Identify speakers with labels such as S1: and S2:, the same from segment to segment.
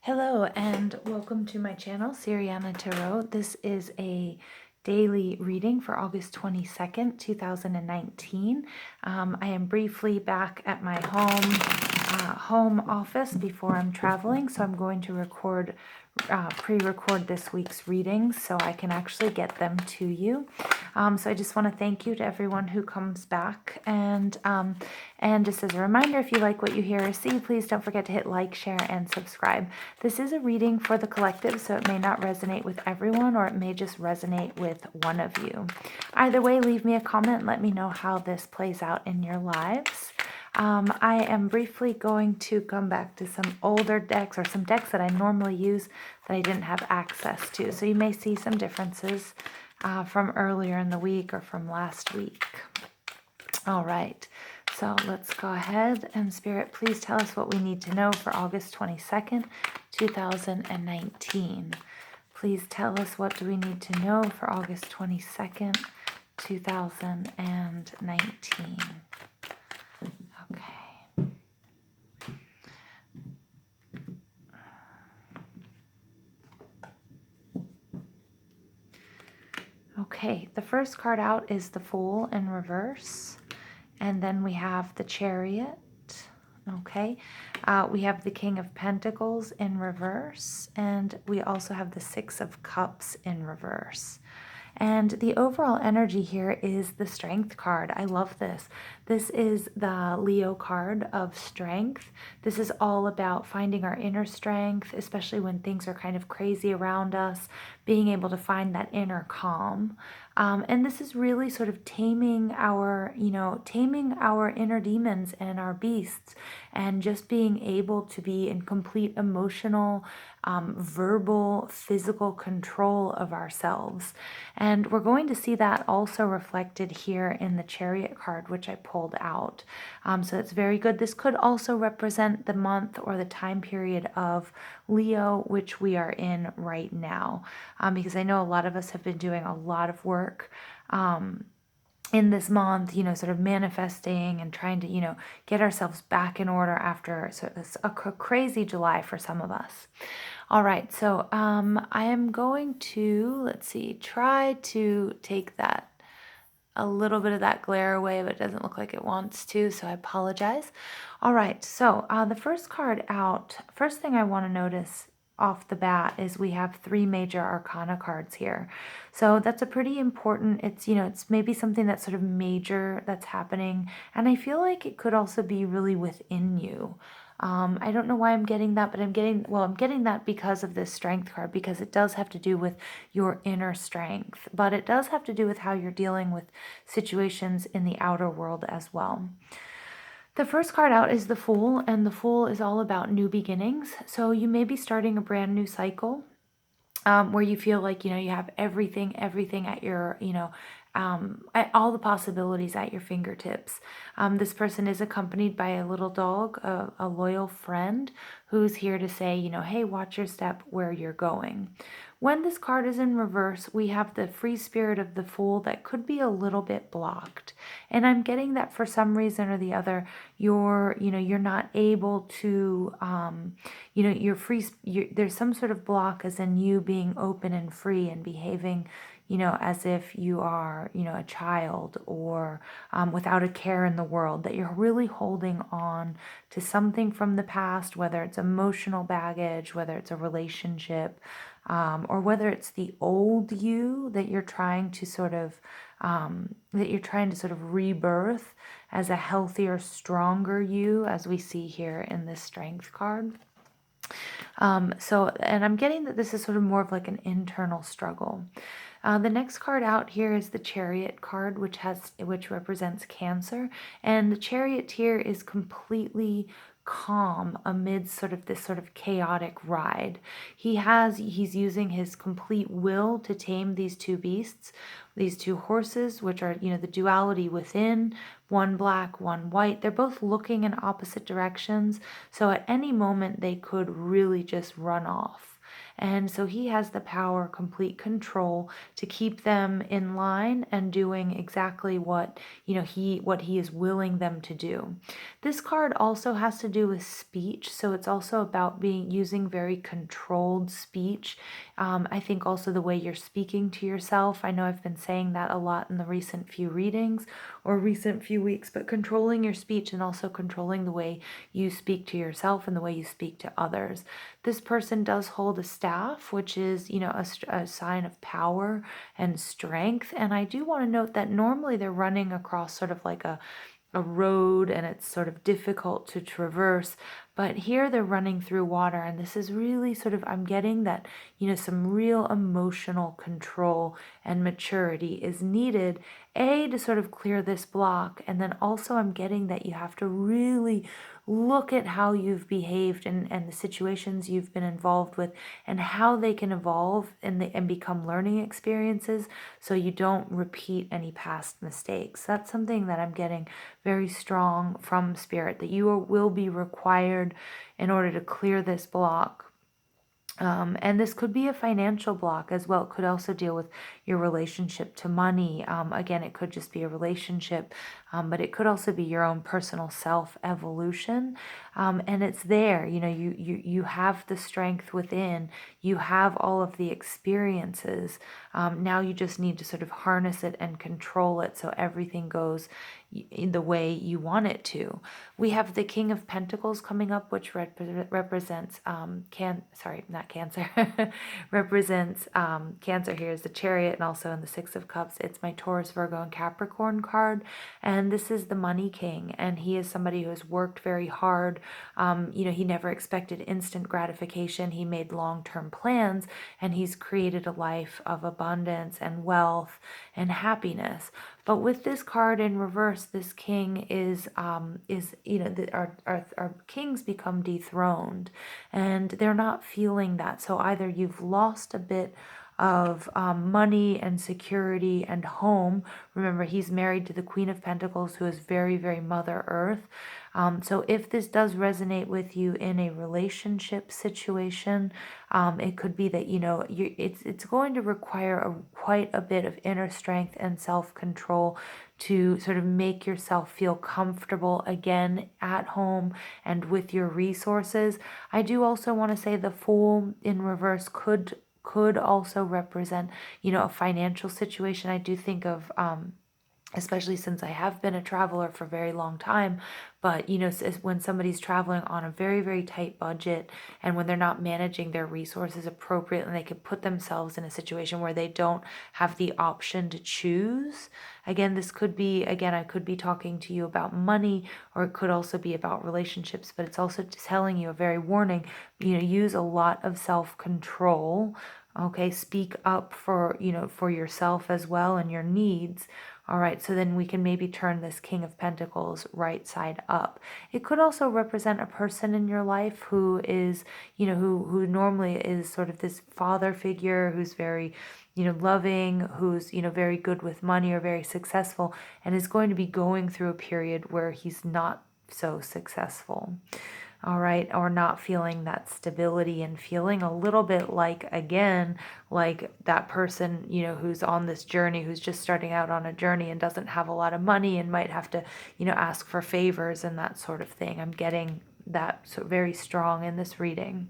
S1: Hello and welcome to my channel, Siriana Tarot. This is a daily reading for August 22nd, 2019. I am briefly back at my home office before I'm traveling, so I'm going to pre-record this week's readings so I can actually get them to you. So I just want to thank you to everyone who comes back, and just as a reminder, if you like what you hear or see, please don't forget to hit like, share, and subscribe. This is a reading for the collective, so it may not resonate with everyone, or it may just resonate with one of you. Either way, leave me a comment and let me know how this plays out in your lives. I am briefly going to come back to some older decks, or some decks that I normally use that I didn't have access to. So you may see some differences from earlier in the week or from last week. All right, so let's go ahead, and Spirit, please tell us what we need to know for August 22nd, 2019. Please tell us what do we need to know for August 22nd, 2019. Okay. Okay, the first card out is the Fool in reverse, and then we have the Chariot. Okay, we have the King of Pentacles in reverse, and we also have the Six of Cups in reverse. And the overall energy here is the Strength card. I love this. This is the Leo card of strength. This is all about finding our inner strength, especially when things are kind of crazy around us, being able to find that inner calm. And this is really sort of taming our inner demons and our beasts, and just being able to be in complete emotional, verbal, physical control of ourselves. And we're going to see that also reflected here in the Chariot card, which I pulled out. So it's very good. This could also represent the month or the time period of Leo, which we are in right now, because I know a lot of us have been doing a lot of work in this month, sort of manifesting and trying to, get ourselves back in order after a crazy July for some of us. All right, so I am going to, let's see, try to take a little bit of that glare away, but it doesn't look like it wants to, so I apologize. All right, so the first card out, first thing I want to notice off the bat is we have 3 major arcana cards here. So that's a pretty important, it's maybe something that's sort of major that's happening, and I feel like it could also be really within you. I don't know why I'm getting that, but I'm getting that because of this Strength card, because it does have to do with your inner strength, but it does have to do with how you're dealing with situations in the outer world as well. The first card out is the Fool, and the Fool is all about new beginnings. So you may be starting a brand new cycle, where you feel like, you have everything at your, all the possibilities at your fingertips. This person is accompanied by a little dog, a loyal friend who's here to say, hey, watch your step where you're going. When this card is in reverse, we have the free spirit of the Fool that could be a little bit blocked. And I'm getting that for some reason or the other, you're not able to, there's some sort of block as in you being open and free and behaving, as if you are, a child, or without a care in the world, that you're really holding on to something from the past, whether it's emotional baggage, whether it's a relationship, or whether it's the old you that you're trying to sort of rebirth as a healthier, stronger you, as we see here in this Strength card. And I'm getting that this is sort of more of like an internal struggle. The next card out here is the Chariot card, which represents Cancer, and the Chariot here is completely calm amid this sort of chaotic ride. He's using his complete will to tame these 2 beasts, these 2 horses, which are, the duality within, one black, one white. They're both looking in opposite directions, so at any moment they could really just run off. And so he has the power, complete control to keep them in line and doing exactly what, what he is willing them to do. This card also has to do with speech. So it's also about using very controlled speech. I think also the way you're speaking to yourself. I know I've been saying that a lot in the recent few readings or recent few weeks, but controlling your speech and also controlling the way you speak to yourself and the way you speak to others. This person does hold a staff, which is, a sign of power and strength. And I do want to note that normally they're running across sort of like a road and it's sort of difficult to traverse, but here they're running through water, and this is really sort of, I'm getting that, some real emotional control and maturity is needed, to sort of clear this block. And then also I'm getting that you have to really look at how you've behaved and the situations you've been involved with and how they can evolve and become learning experiences so you don't repeat any past mistakes. That's something that I'm getting very strong from Spirit, that you will be required in order to clear this block. And this could be a financial block as well. It could also deal with your relationship to money. Again, it could just be a relationship, but it could also be your own personal self-evolution. And it's there, you have the strength within, you have all of the experiences. Now you just need to sort of harness it and control it so everything goes in the way you want it to. We have the King of Pentacles coming up, which represents Cancer. Represents Cancer. Here is the Chariot, and also in the Six of Cups, it's my Taurus, Virgo, and Capricorn card. And this is the Money King, and he is somebody who has worked very hard. He never expected instant gratification. He made long-term plans, and he's created a life of abundance and wealth and happiness. But with this card in reverse, this king is our kings become dethroned, and they're not feeling that. So either you've lost a bit of money and security and home. Remember, he's married to the Queen of Pentacles, who is very, very Mother Earth. So if this does resonate with you in a relationship situation, it could be that, it's going to require quite a bit of inner strength and self-control to sort of make yourself feel comfortable again at home and with your resources. I do also want to say the Fool in reverse could also represent, a financial situation. I do think of, especially since I have been a traveler for a very long time, but when somebody's traveling on a very, very tight budget, and when they're not managing their resources appropriately, and they could put themselves in a situation where they don't have the option to choose. Again, this could be, I could be talking to you about money, or it could also be about relationships, but it's also telling you a very warning, use a lot of self-control. Okay, speak up for yourself as well and your needs. All right, so then we can maybe turn this King of Pentacles right side up. It could also represent a person in your life who is, who normally is sort of this father figure who's very, loving, who's, very good with money or very successful, and is going to be going through a period where he's not so successful. All right, or not feeling that stability and feeling a little bit like, again, like that person, who's on this journey, who's just starting out on a journey and doesn't have a lot of money and might have to, ask for favors and that sort of thing. I'm getting that very strong in this reading.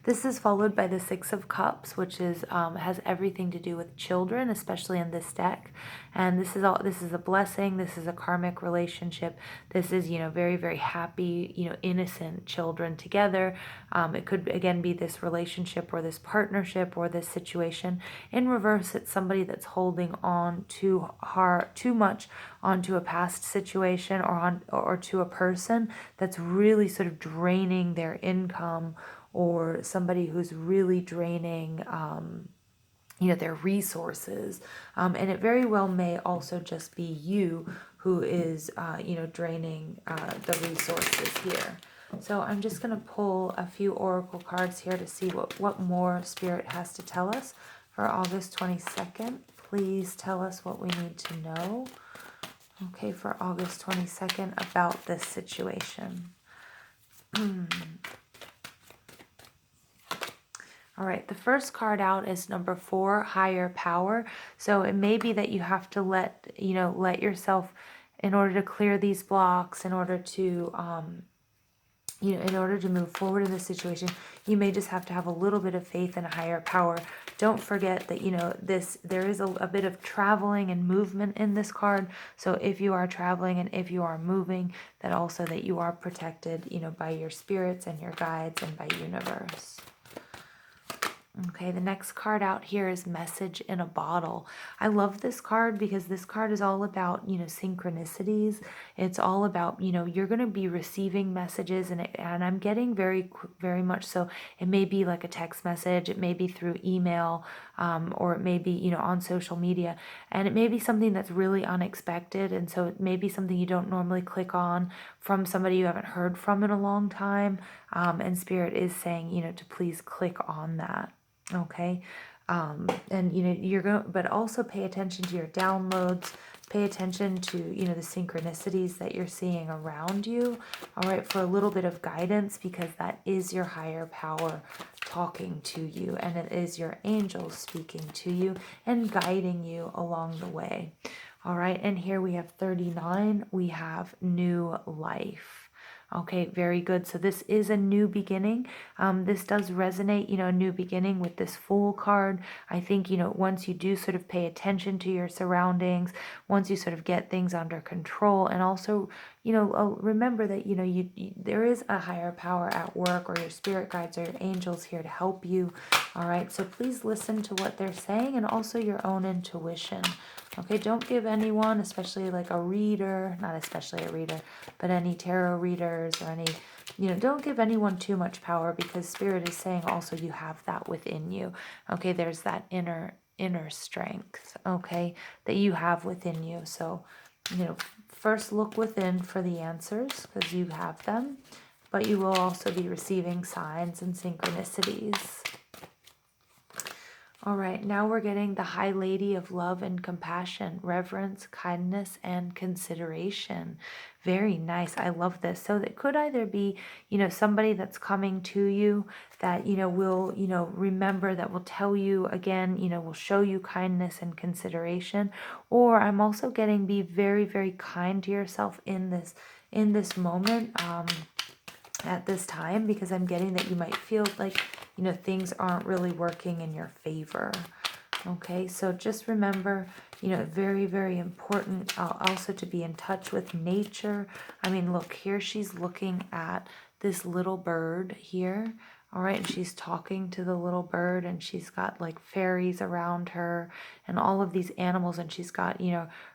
S1: This is followed by the Six of Cups, which is has everything to do with children, especially in this deck. And this is a blessing. This is a karmic relationship. This is, very, very happy, innocent children together. It could, again, be this relationship or this partnership or this situation. In reverse, it's somebody that's holding on too much onto a past situation or to a person that's really sort of draining their income, or somebody who's really draining, their resources. And it very well may also just be you who is, draining the resources here. So I'm just going to pull a few oracle cards here to see what more Spirit has to tell us for August 22nd. Please tell us what we need to know. Okay, for August 22nd about this situation. All right, the first card out is number 4, higher power. So it may be that you have to let yourself, in order to clear these blocks, in order to in order to move forward in this situation, you may just have to have a little bit of faith in a higher power. Don't forget that, there is a bit of traveling and movement in this card. So if you are traveling and if you are moving, that also that you are protected, by your spirits and your guides and by universe. Okay, the next card out here is Message in a Bottle. I love this card because this card is all about, synchronicities. It's all about, you're going to be receiving messages, and I'm getting very much so. It may be like a text message, it may be through email, or it may be, on social media, and it may be something that's really unexpected. And so it may be something you don't normally click on from somebody you haven't heard from in a long time. And Spirit is saying, to please click on that. Okay. And you're going, but also pay attention to your downloads, pay attention to, the synchronicities that you're seeing around you. All right. For a little bit of guidance, because that is your higher power talking to you, and it is your angels speaking to you and guiding you along the way. All right. And here we have 39. We have new life. Okay, very good. So this is a new beginning. This does resonate, a new beginning with this Fool card. I think, once you do sort of pay attention to your surroundings, once you sort of get things under control, and also, remember that, there is a higher power at work, or your spirit guides or your angels here to help you. All right, so please listen to what they're saying, and also your own intuition. Okay, don't give anyone, especially like a reader, not especially a reader, but any tarot readers or any, don't give anyone too much power, because Spirit is saying also you have that within you. Okay, there's that inner strength, okay, that you have within you. So, first look within for the answers, because you have them, but you will also be receiving signs and synchronicities. All right, now we're getting the High Lady of Love and Compassion, Reverence, Kindness, and Consideration. Very nice. I love this. So that could either be, somebody that's coming to you that, will, remember, that will tell you again, will show you kindness and consideration. Or I'm also getting, be very, very kind to yourself in this moment. At this time, because I'm getting that you might feel like, things aren't really working in your favor. Okay, so just remember, very, very important also to be in touch with nature. I mean, look, here she's looking at this little bird here. All right, and she's talking to the little bird, and she's got like fairies around her and all of these animals, and she's got,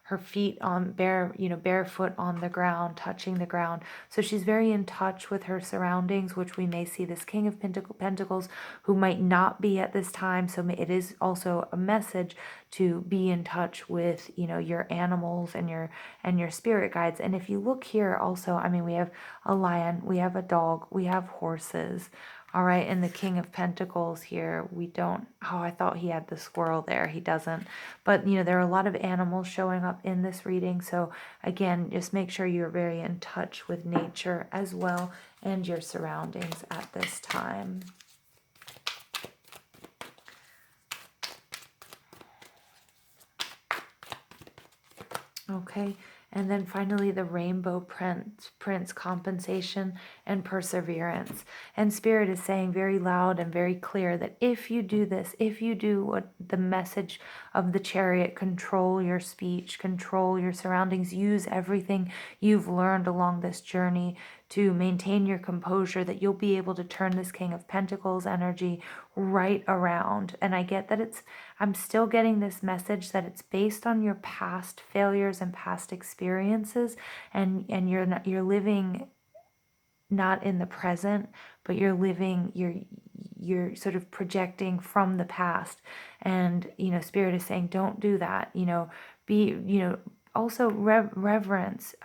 S1: her feet on barefoot on the ground, touching the ground. So she's very in touch with her surroundings, which we may see this King of Pentacles who might not be at this time. So it is also a message to be in touch with, your animals and your spirit guides. And if you look here also, I mean, we have a lion, we have a dog, we have horses. All right, and the King of Pentacles here, we don't, I thought he had the squirrel there. He doesn't. But, there are a lot of animals showing up in this reading. So, again, just make sure you're very in touch with nature as well and your surroundings at this time. Okay. And then finally, the Rainbow Prince, compensation and perseverance. And Spirit is saying very loud and very clear that if you do this, if you do what the message of the Chariot, control your speech, control your surroundings, use everything you've learned along this journey to maintain your composure, that you'll be able to turn this King of Pentacles energy right around. And I get that I'm still getting this message that it's based on your past failures and past experiences, and you're living not in the present, but you're sort of projecting from the past. And Spirit is saying don't do that. Be also reverence,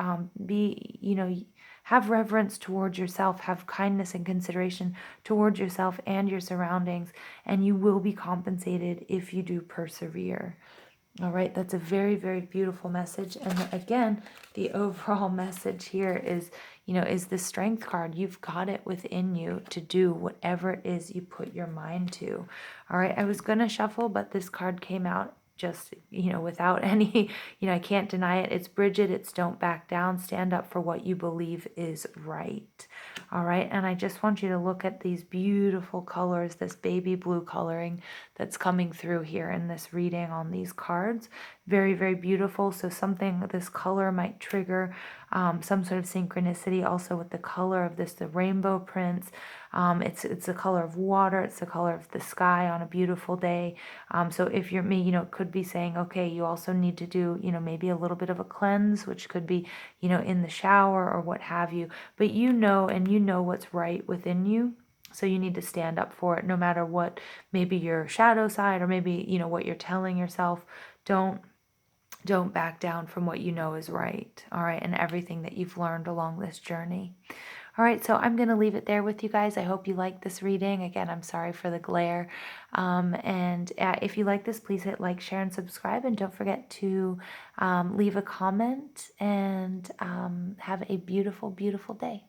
S1: have reverence towards yourself, have kindness and consideration towards yourself and your surroundings, and you will be compensated if you do persevere. All right, that's a very, very beautiful message. And again, the overall message here is, is the strength card. You've got it within you to do whatever it is you put your mind to. All right, I was going to shuffle, but this card came out just, without any, I can't deny it. It's Bridget. It's don't back down. Stand up for what you believe is right. All right, and I just want you to look at these beautiful colors, this baby blue coloring that's coming through here in this reading on these cards. Very, very beautiful. So something, this color might trigger some sort of synchronicity also with the color of this, the rainbow prints. It's the color of water. It's the color of the sky on a beautiful day. So if you're me, it could be saying, okay, you also need to do, maybe a little bit of a cleanse, which could be, in the shower or what have you. But and you know what's right within you. So you need to stand up for it no matter what, maybe your shadow side or maybe, what you're telling yourself. Don't back down from what you know is right. All right. And everything that you've learned along this journey. All right, so I'm going to leave it there with you guys. I hope you liked this reading. Again, I'm sorry for the glare. And if you like this, please hit like, share, and subscribe. And don't forget to leave a comment and have a beautiful, beautiful day.